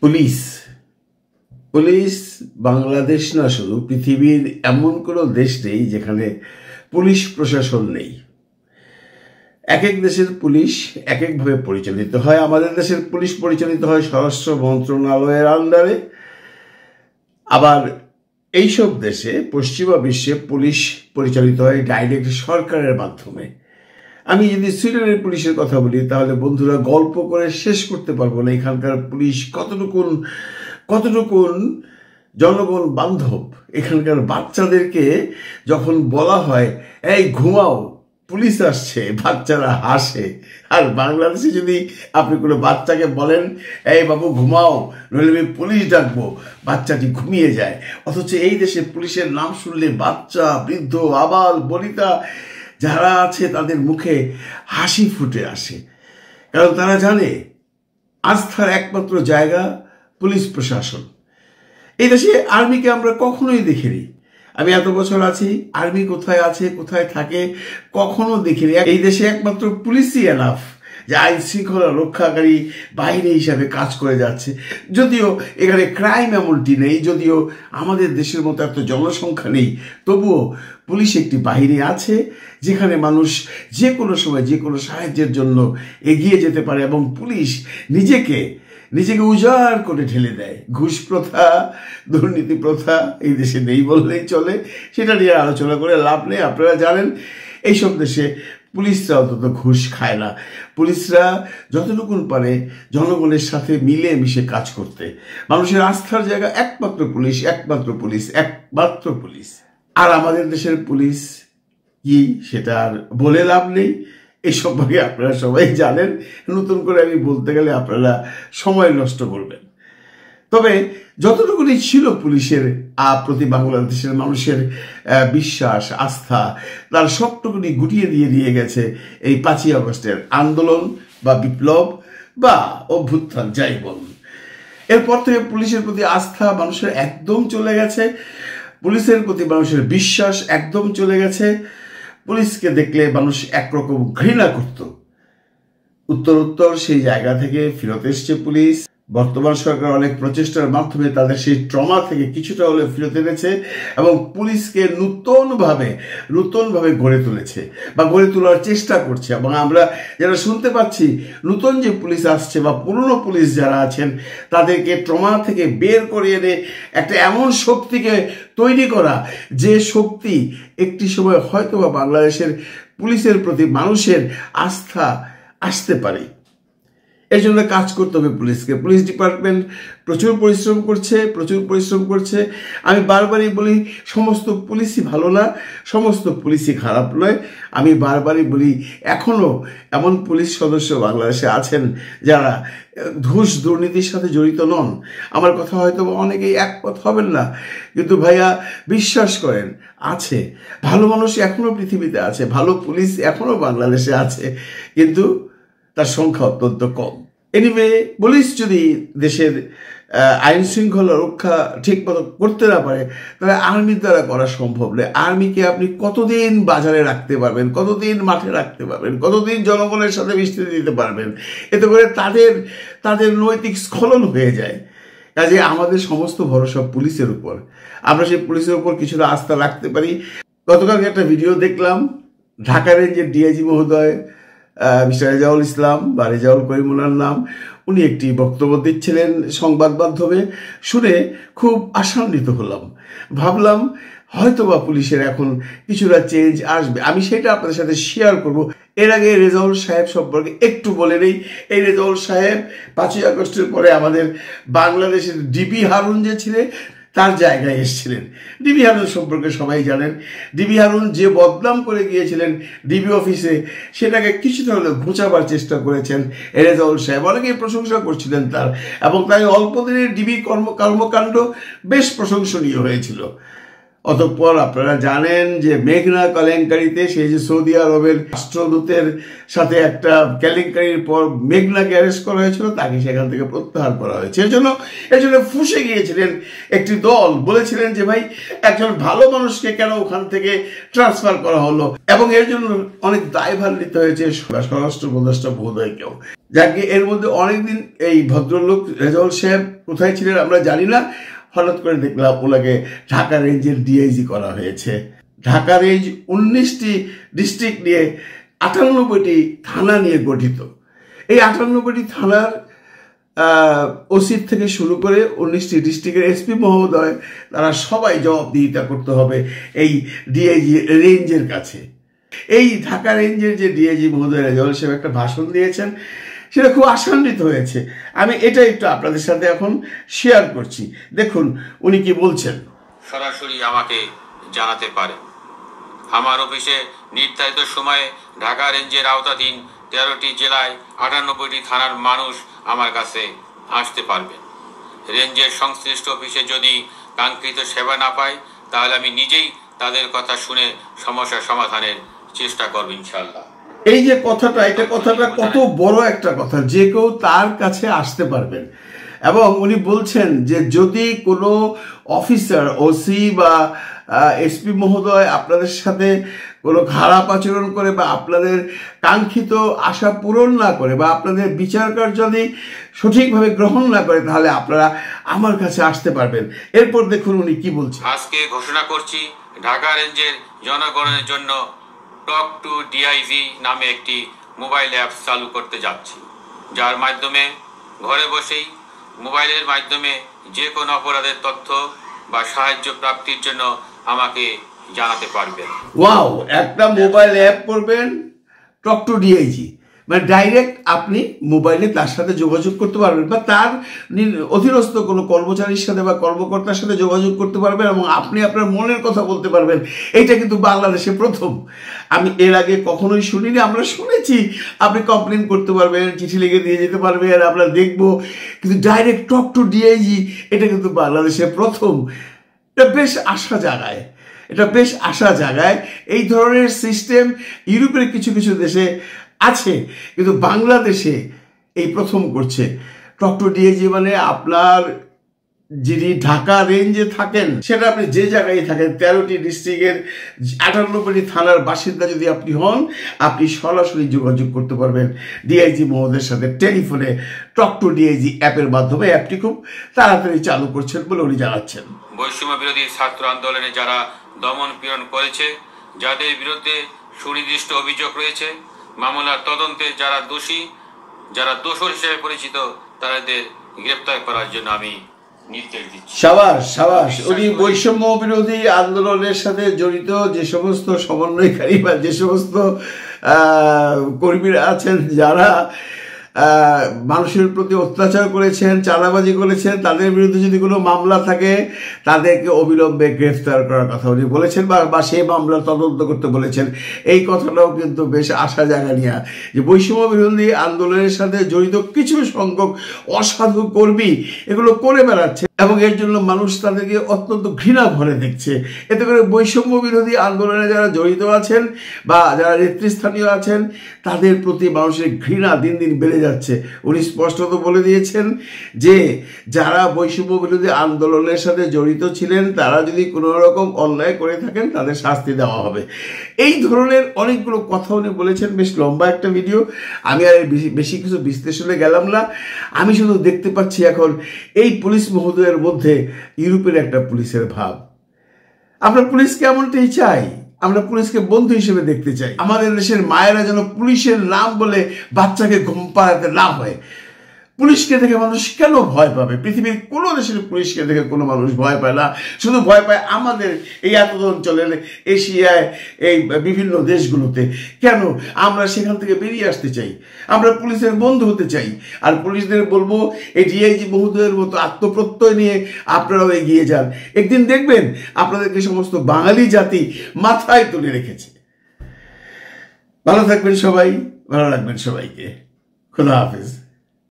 Police police Bangladesh না, শুধু পৃথিবীর এমন কোনো দেশ নেই যেখানে পুলিশ প্রশাসন নেই। এক এক দেশের পুলিশ এক একভাবে পরিচালিত হয়। আমাদের দেশের পুলিশ পরিচালিত হয় স্বরাষ্ট্র মন্ত্রণালয়ের আন্ডারে। আবার এইসব দেশে, পশ্চিমা বিশ্বে, পুলিশ পরিচালিত হয় ডাইরেক্ট সরকারের মাধ্যমে। আমি যদি সুইডেনের পুলিশের কথা বলি তাহলে বন্ধুরা গল্প করে শেষ করতে পারবো না এখানকার পুলিশ কতটুকুন জনগণ বান্ধব। এখানকার বাচ্চাদেরকে যখন বলা হয় এই ঘুমাও, পুলিশ আসছে, বাচ্চারা হাসে। আর বাংলাদেশে যদি আপনি কোনো বাচ্চাকে বলেন এই বাবু ঘুমাও, নইলে আমি পুলিশ ডাকবো, বাচ্চাটি ঘুমিয়ে যায়। অথচ এই দেশে পুলিশের নাম শুনলে বাচ্চা, বৃদ্ধ, আবাল বনিতা যারা আছে তাদের মুখে হাসি ফুটে আসে, কারণ তারা জানে আস্থার একমাত্র জায়গা পুলিশ প্রশাসন। এই দেশে আর্মিকে আমরা কখনোই দেখিনি। আমি এত বছর আছি, আর্মি কোথায় আছে, কোথায় থাকে কখনো দেখিনি। এই দেশে একমাত্র পুলিশই এনাফ যে আইন শৃঙ্খলা রক্ষাকারী বাহিনী হিসাবে কাজ করে যাচ্ছে। যদিও এখানে ক্রাইম এমনটি নেই, যদিও আমাদের দেশের মতো এত জনসংখ্যা নেই, তবুও পুলিশ একটি বাহিনী আছে যেখানে মানুষ যে কোনো সময় যে কোনো সাহায্যের জন্য এগিয়ে যেতে পারে। এবং পুলিশ নিজেকে উজাড় করে ঢেলে দেয়। ঘুষ প্রথা, দুর্নীতি প্রথা এই দেশে নেই বললেই চলে, সেটা নিয়ে আলোচনা করে লাভ নেই। আপনারা জানেন এইসব দেশে পুলিশরা অন্তত ঘুষ খায় না। পুলিশরা যতটুকু পারে জনগণের সাথে মিলে মিশে কাজ করতে। মানুষের আস্থার জায়গা একমাত্র পুলিশ, একমাত্র পুলিশ, একমাত্র পুলিশ। আর আমাদের দেশের পুলিশ কি সেটা আর বলে লাভ নেই। এই সম্পর্কে আপনারা সবাই জানেন। নতুন করে আমি বলতে গেলে আপনারা সময় নষ্ট করবেন। তবে যতটুকুনি ছিল পুলিশের প্রতি বাংলাদেশের মানুষের বিশ্বাস, আস্থা, তার সবটুকুনি গুটিয়ে দিয়ে গেছে এই 5ই আগস্টের আন্দোলন বা বিপ্লব বা অভ্যুত্থান, যাই বলুন। এরপর থেকে পুলিশের প্রতি আস্থা মানুষের একদম চলে গেছে, পুলিশের প্রতি মানুষের বিশ্বাস একদম চলে গেছে। পুলিশকে দেখলে মানুষ একরকম ঘৃণা করত। উত্তর সেই জায়গা থেকে ফেরত এসছে পুলিশ। বর্তমান সরকার অনেক প্রচেষ্টার মাধ্যমে তাদের সেই ট্রমা থেকে কিছুটা হলে ফেরত এনেছে এবং পুলিশকে নূতনভাবে গড়ে তুলেছে বা গড়ে তোলার চেষ্টা করছে। এবং আমরা যারা শুনতে পাচ্ছি নতুন যে পুলিশ আসছে বা পুরনো পুলিশ যারা আছেন তাদেরকে ট্রমা থেকে বের করে এনে একটা এমন শক্তিকে তৈরি করা, যে শক্তি একটি সময় হয়তো বা বাংলাদেশের পুলিশের প্রতি মানুষের আস্থা আসতে পারে। এই জন্য কাজ করতে হবে পুলিশকে। পুলিশ ডিপার্টমেন্ট প্রচুর পরিশ্রম করছে। আমি বারবারই বলি সমস্ত পুলিশই ভালো না, সমস্ত পুলিশই খারাপ নয়। আমি বারবারই বলি এখনো এমন পুলিশ সদস্য বাংলাদেশে আছেন যারা ঘুষ দুর্নীতির সাথে জড়িত নন। আমার কথা হয়তো অনেকেই একমত হবেন না, কিন্তু ভাইয়া বিশ্বাস করেন আছে ভালো মানুষ, এখনো পৃথিবীতে আছে, ভালো পুলিশ এখনো বাংলাদেশে আছে, কিন্তু তার সংখ্যা অত্যন্ত কম। এনিওয়ে, পুলিশ যদি দেশের আইন শৃঙ্খলা রক্ষা ঠিক মতো করতে না পারে তাহলে আর্মির দ্বারা করা সম্ভব নয়। আর্মিকে আপনি কতদিন বাজারে রাখতে পারবেন, কতদিন মাঠে রাখতে পারবেন, কতদিন জনগণের সাথে মিশতে দিতে পারবেন? এতে করে তাদের নৈতিক স্খলন হয়ে যায়। কাজে আমাদের সমস্ত ভরসা পুলিশের উপর। আমরা সেই পুলিশের উপর কিছুটা আস্থা রাখতে পারি। গতকালকে একটা ভিডিও দেখলাম, ঢাকা রেঞ্জের ডিআইজি মহোদয় মিস্টার রেজাউল ইসলাম বা রেজাউল করিম ওনার নাম, উনি একটি বক্তব্য দিচ্ছিলেন সংবাদ মাধ্যমে। শুনে খুব আশান্বিত হলাম। ভাবলাম হয়তো বা পুলিশের এখন কিছুটা চেঞ্জ আসবে। আমি সেটা আপনাদের সাথে শেয়ার করব। এর আগে রেজাউল সাহেব সম্পর্কে একটু বলে নেই। এই রেজাউল সাহেব 5ই আগস্টের পরে আমাদের বাংলাদেশের ডিবি হারুন যে ছিলেন তার জায়গায় এসেছিলেন। ডিবি হারুন সম্পর্কে সবাই জানেন। ডিবি হারুন যে বদনাম করে গিয়েছিলেন ডিবি অফিসে, সেটাকে কিছুটা হলেও ঘুচাবার চেষ্টা করেছেন রেজাউল সাহেব। অনেকেই প্রশংসা করছিলেন তার, এবং তাই অল্প দিনের ডিবি কর্মকাণ্ড বেশ প্রশংসনীয় হয়েছিল। অতঃপর আপনারা জানেন যে মেঘনা কেলেঙ্কারিতে, সেই যে সৌদি আরবের রাষ্ট্রদূতের সাথে একটা কেলেঙ্কারির পর মেঘনাকে অ্যারেস্ট করা হয়েছিল, তাকে সেখান থেকে প্রত্যাহার করা হয়েছে। এর জন্য ফুঁসে গিয়েছিলেন একটি দল, বলেছিলেন যে ভাই একজন ভালো মানুষকে কেন ওখান থেকে ট্রান্সফার করা হলো, এবং এর জন্য অনেক দায়ভার নিতে হয়েছে স্বরাষ্ট্র উপদেষ্টা মহোদয়কেও। যাকে এর মধ্যে অনেকদিন এই ভদ্রলোক রেজাউল সাহেব কোথায় ছিলেন আমরা জানি না, হঠাৎ করে দেখলাম ওনাকে ঢাকা রেঞ্জের ডিআইজি করা হয়েছে। ঢাকা রেঞ্জ 19টি ডিস্ট্রিক্ট নিয়ে 98টি থানা নিয়ে গঠিত। এই 98টি থানার ওসি থেকে শুরু করে 19টি ডিস্ট্রিক্টের এসপি মহোদয় তারা সবাই জবাবদিহিতা করতে হবে এই ডিআইজি রেঞ্জের কাছে। এই ঢাকা রেঞ্জের যে ডিআইজি মহোদয় রেজাউল সাহেব একটা ভাষণ দিয়েছেন, সেটা খুব আশান্বিত হয়েছে। আমি এটা একটু আপনাদের সাথে এখন শেয়ার করছি, দেখুন উনি কি বলছেন। সরাসরি আমাকে জানাতে পারে। আমার অফিসে নির্ধারিত সময়ে ঢাকা রেঞ্জের আওতাধীন 13টি জেলায় 98টি থানার মানুষ আমার কাছে আসতে পারবে। রেঞ্জের সংশ্লিষ্ট অফিসে যদি কাঙ্ক্ষিত সেবা না পায়, তাহলে আমি নিজেই তাদের কথা শুনে সমস্যা সমাধানের চেষ্টা করব ইনশাআল্লাহ। এই যে কথাটা, এটা কথাটা কত বড় একটা কথা, যে কেউ তার কাছে আসতে পারবেন। এবং উনি বলছেন যে যদি কোনো অফিসার, ওসি বা এসপি মহোদয় আপনাদের সাথে কোনো খারাপ আচরণ করে বা আপনাদের কাঙ্ক্ষিত আশা পূরণ না করে বা আপনাদের বিচার কার্য যদি সঠিকভাবে গ্রহণ না করে, তাহলে আপনারা আমার কাছে আসতে পারবেন। এরপর দেখুন উনি কি বলছেন। আজকে ঘোষণা করছি, ঢাকা রেঞ্জের জনগণের জন্য টক টু ডিআইজি নামে একটি মোবাইল অ্যাপ চালু করতে যাচ্ছি, যার মাধ্যমে ঘরে বসেই মোবাইলের মাধ্যমে যে কোনো অপরাধের তথ্য বা সাহায্য প্রাপ্তির জন্য আমাকে জানাতে পারবেন। ওয়াও, একটা মোবাইল অ্যাপ করবেন টক টু ডিআইজি, মানে ডাইরেক্ট আপনি মোবাইলে তার সাথে যোগাযোগ করতে পারবেন বা তার অধীনস্থ কোনো কর্মচারীর সাথে বা কর্মকর্তার সাথে যোগাযোগ করতে পারবেন এবং আপনি আপনার মনের কথা বলতে পারবেন। এইটা কিন্তু বাংলাদেশে প্রথম। আমি এর আগে কখনোই শুনিনি। আমরা শুনেছি আপনি কমপ্লেন করতে পারবেন, চিঠি লিখে দিয়ে যেতে পারবেন, আমরা দেখবো, কিন্তু ডাইরেক্ট টক টু ডিআইজি এটা কিন্তু বাংলাদেশে প্রথম। এটা বেশ আশা জাগায়, এটা বেশ আশা জাগায়। এই ধরনের সিস্টেম ইউরোপের কিছু কিছু দেশে আছে, কিন্তু বাংলাদেশে এই প্রথম করছে। টক টু ডিআইজি মানে আপনার যিনি ঢাকা রেঞ্জে থাকেন, সেটা আপনি যে জায়গায় থাকেন, 13টি ডিস্ট্রিক্টের 98টি থানার বাসিন্দা যদি আপনি হন, আপনি সরাসরি যোগাযোগ করতে পারবেন ডিআইজি মহোদয়ের সাথে টেলিফোনে টক টু ডিআইজি অ্যাপের মাধ্যমে। অ্যাপটি খুব তাড়াতাড়ি চালু করছেন বলে উনি জানাচ্ছেন। বৈষম্য বিরোধী ছাত্র আন্দোলনে যারা দমন পীড়ন করেছে, যাদের বিরুদ্ধে সুনির্দিষ্ট অভিযোগ রয়েছে, মামলার তদন্তে যারা দোষী, যারা দোষর হিসেবে পরিচিত, তাদের গ্রেপ্তার করার জন্য আমি নির্দেশ দিচ্ছি। সাবাস সাবাস। উনি বৈষম্য বিরোধী আন্দোলনের সাথে জড়িত যে সমস্ত সমন্বয়কারী বা যে সমস্ত কর্মীরা আছেন, যারা মানুষের প্রতি অত্যাচার করেছেন, চাঁদাবাজি করেছেন, তাদের বিরুদ্ধে যদি কোনো মামলা থাকে, তাদেরকে অবিলম্বে গ্রেফতার করার কথা উনি বলেছেন বা সেই মামলার তদন্ত করতে বলেছেন। এই কথাটাও কিন্তু বেশ আশা জায়গা নিয়ে, যে বৈষম্য বিরোধী আন্দোলনের সাথে জড়িত কিছু সংখ্যক অসাধু কর্মী এগুলো করে বেড়াচ্ছে এবং এর জন্য মানুষ তাদেরকে অত্যন্ত ঘৃণা ভরে দেখছে। এতে করে বৈষম্য বিরোধী আন্দোলনে যারা জড়িত আছেন বা যারা নেতৃস্থানীয় আছেন, তাদের প্রতি মানুষের ঘৃণা দিন দিন বেড়ে যাচ্ছে। উনি স্পষ্টত বলে দিয়েছেন যে যারা বৈষম্য বিরোধী আন্দোলনের সাথে জড়িত ছিলেন, তারা যদি কোনো রকম অন্যায় করে থাকেন, তাদের শাস্তি দেওয়া হবে। এই ধরনের অনেকগুলো কথা উনি বলেছেন। বেশ লম্বা একটা ভিডিও, আমি আর বেশি কিছু বিশ্লেষণে গেলাম না। আমি শুধু দেখতে পাচ্ছি এখন এই পুলিশ মহোদয়ের মধ্যে ইউরোপের একটা পুলিশের ভাব। আমরা পুলিশকে এমনটাই চাই, আমরা পুলিশকে বন্ধু হিসেবে দেখতে চাই। আমাদের দেশের মায়েরা যেন পুলিশের নাম বলে বাচ্চাকে ঘুম পাড়াতে না হয়। পুলিশকে দেখে মানুষ কেন ভয় পাবে? পৃথিবীর কোনো দেশের পুলিশকে দেখে কোনো মানুষ ভয় পায় না, শুধু ভয় পায় আমাদের এই এত অঞ্চলের, এশিয়ায়, এই বিভিন্ন দেশগুলোতে। কেন? আমরা সেখান থেকে বেরিয়ে আসতে চাই, আমরা পুলিশের বন্ধু হতে চাই। আর পুলিশদের বলবো, এই ডিআইজি মহোদয়ের মতো আত্মপ্রত্যয় নিয়ে আপনারাও এগিয়ে যান। একদিন দেখবেন আপনাদেরকে সমস্ত বাঙালি জাতি মাথায় তুলে রেখেছে। ভালো থাকবেন সবাই, ভালো রাখবেন সবাইকে। খোদা হাফেজ।